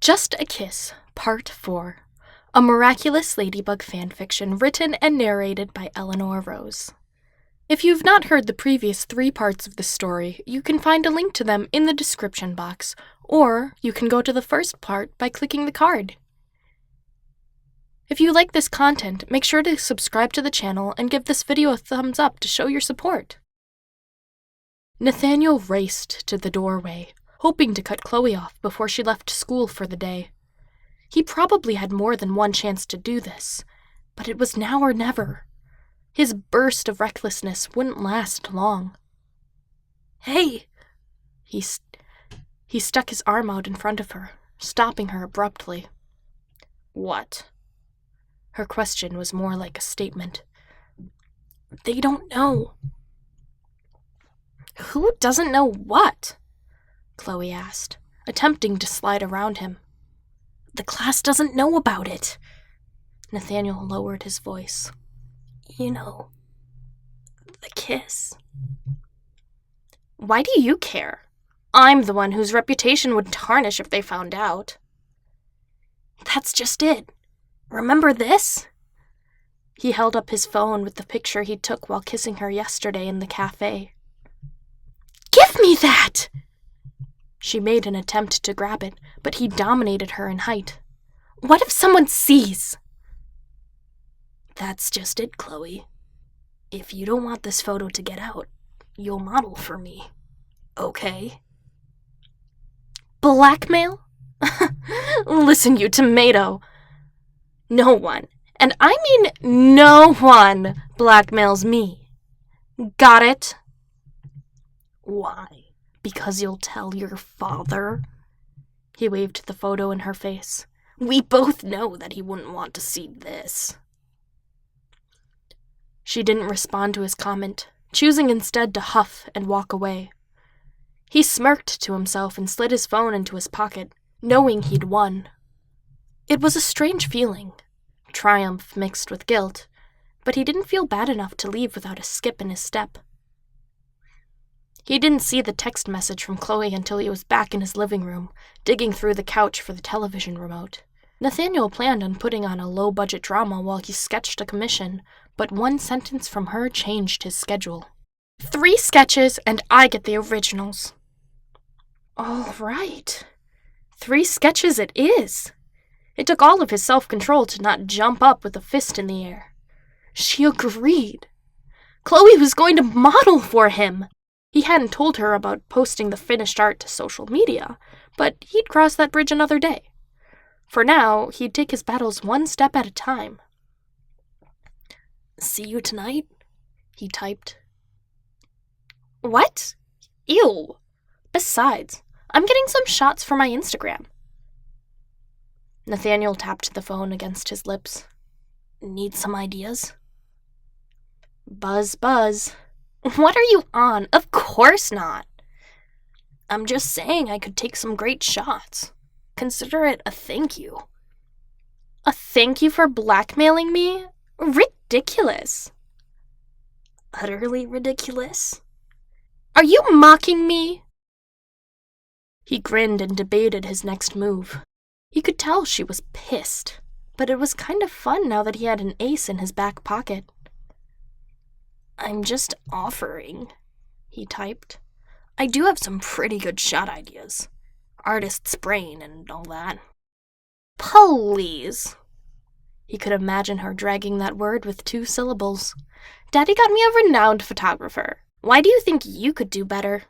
Just a Kiss, Part 4. A Miraculous Ladybug Fanfiction written and narrated by Eleanor Rose. If you've not heard the previous 3 parts of the story, you can find a link to them in the description box, or you can go to the first part by clicking the card. If you like this content, make sure to subscribe to the channel and give this video a thumbs up to show your support. Nathaniel raced to the doorway, hoping to cut Chloe off before she left school for the day. He probably had more than one chance to do this, but it was now or never. His burst of recklessness wouldn't last long. "Hey!" He stuck his arm out in front of her, stopping her abruptly. "What?" Her question was more like a statement. "They don't know." "Who doesn't know what?" Chloe asked, attempting to slide around him. "The class doesn't know about it." Nathaniel lowered his voice. "You know, the kiss." "Why do you care? I'm the one whose reputation would tarnish if they found out." "That's just it. Remember this?" He held up his phone with the picture he took while kissing her yesterday in the cafe. "Give me that!" She made an attempt to grab it, but he dominated her in height. "What if someone sees?" "That's just it, Chloe. If you don't want this photo to get out, you'll model for me. Okay?" "Blackmail?" "Listen, you tomato. No one, and I mean no one, blackmails me. Got it?" "Why? Because you'll tell your father?" He waved the photo in her face. "We both know that he wouldn't want to see this." She didn't respond to his comment, choosing instead to huff and walk away. He smirked to himself and slid his phone into his pocket, knowing he'd won. It was a strange feeling, triumph mixed with guilt, but he didn't feel bad enough to leave without a skip in his step. He didn't see the text message from Chloe until he was back in his living room, digging through the couch for the television remote. Nathaniel planned on putting on a low-budget drama while he sketched a commission, but one sentence from her changed his schedule. 3 sketches, and I get the originals." "All right. 3 sketches it is." It took all of his self-control to not jump up with a fist in the air. She agreed. Chloe was going to model for him. He hadn't told her about posting the finished art to social media, but he'd cross that bridge another day. For now, he'd take his battles one step at a time. "See you tonight?" he typed. "What? Ew. Besides, I'm getting some shots for my Instagram." Nathaniel tapped the phone against his lips. "Need some ideas?" "Buzz, buzz. What are you on? Of course not." "I'm just saying I could take some great shots. Consider it a thank you." "A thank you for blackmailing me? Ridiculous." "Utterly ridiculous." "Are you mocking me?" He grinned and debated his next move. He could tell she was pissed, but it was kind of fun now that he had an ace in his back pocket. "I'm just offering," he typed. "I do have some pretty good shot ideas. Artist's brain and all that." "Please." He could imagine her dragging that word with 2 syllables. "Daddy got me a renowned photographer. Why do you think you could do better?"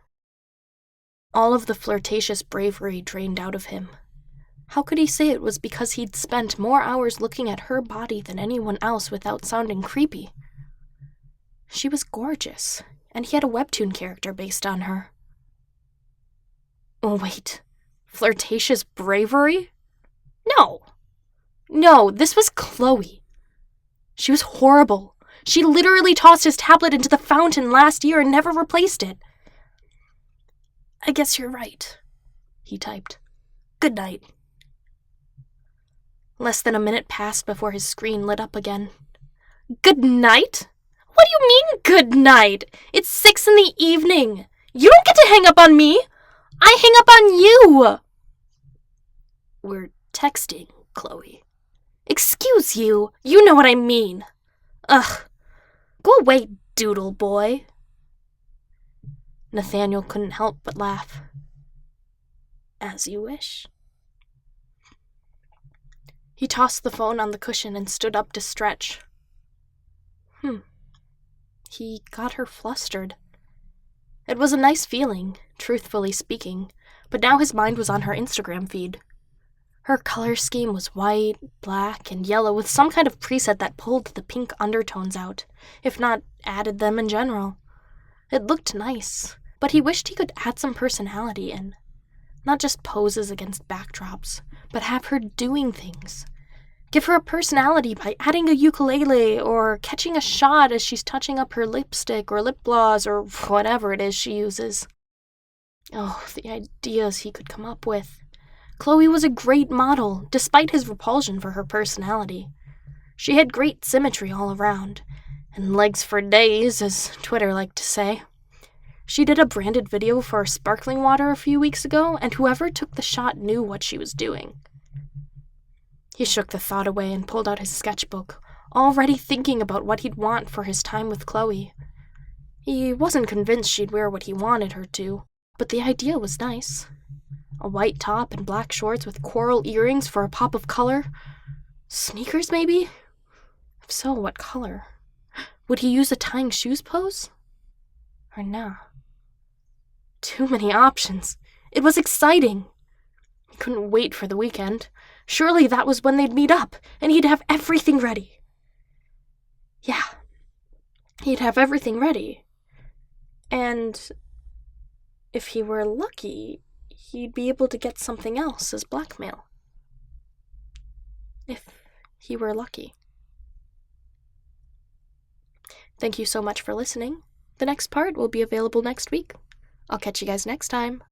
All of the flirtatious bravery drained out of him. How could he say it was because he'd spent more hours looking at her body than anyone else without sounding creepy? She was gorgeous, and he had a webtoon character based on her. Oh, wait, flirtatious bravery? No, this was Chloe. She was horrible. She literally tossed his tablet into the fountain last year and never replaced it. "I guess you're right," he typed. "Good night." Less than a minute passed before his screen lit up again. "Good night? What do you mean, good night? It's 6 in the evening. You don't get to hang up on me. I hang up on you." We're texting, Chloe. Excuse you! You know what I mean! Ugh! Go away, doodle boy! Nathaniel couldn't help but laugh. As you wish. He tossed the phone on the cushion and stood up to stretch. He got her flustered. It was a nice feeling, truthfully speaking, but now his mind was on her Instagram feed. Her color scheme was white, black, and yellow with some kind of preset that pulled the pink undertones out, if not added them in general. It looked nice, but he wished he could add some personality in. Not just poses against backdrops, but have her doing things. Give her a personality by adding a ukulele or catching a shot as she's touching up her lipstick or lip gloss or whatever it is she uses. Oh, the ideas he could come up with. Chloe was a great model, despite his repulsion for her personality. She had great symmetry all around, and legs for days, as Twitter liked to say. She did a branded video for sparkling water a few weeks ago, and whoever took the shot knew what she was doing. He shook the thought away and pulled out his sketchbook, already thinking about what he'd want for his time with Chloe. He wasn't convinced she'd wear what he wanted her to, but the idea was nice. A white top and black shorts with coral earrings for a pop of color? Sneakers, maybe? If so, what color? Would he use a tying shoes pose? Or nah? Too many options. It was exciting. He couldn't wait for the weekend. Surely that was when they'd meet up, and he'd have everything ready. Yeah, he'd have everything ready. And if he were lucky, he'd be able to get something else as blackmail. If he were lucky. Thank you so much for listening. The next part will be available next week. I'll catch you guys next time.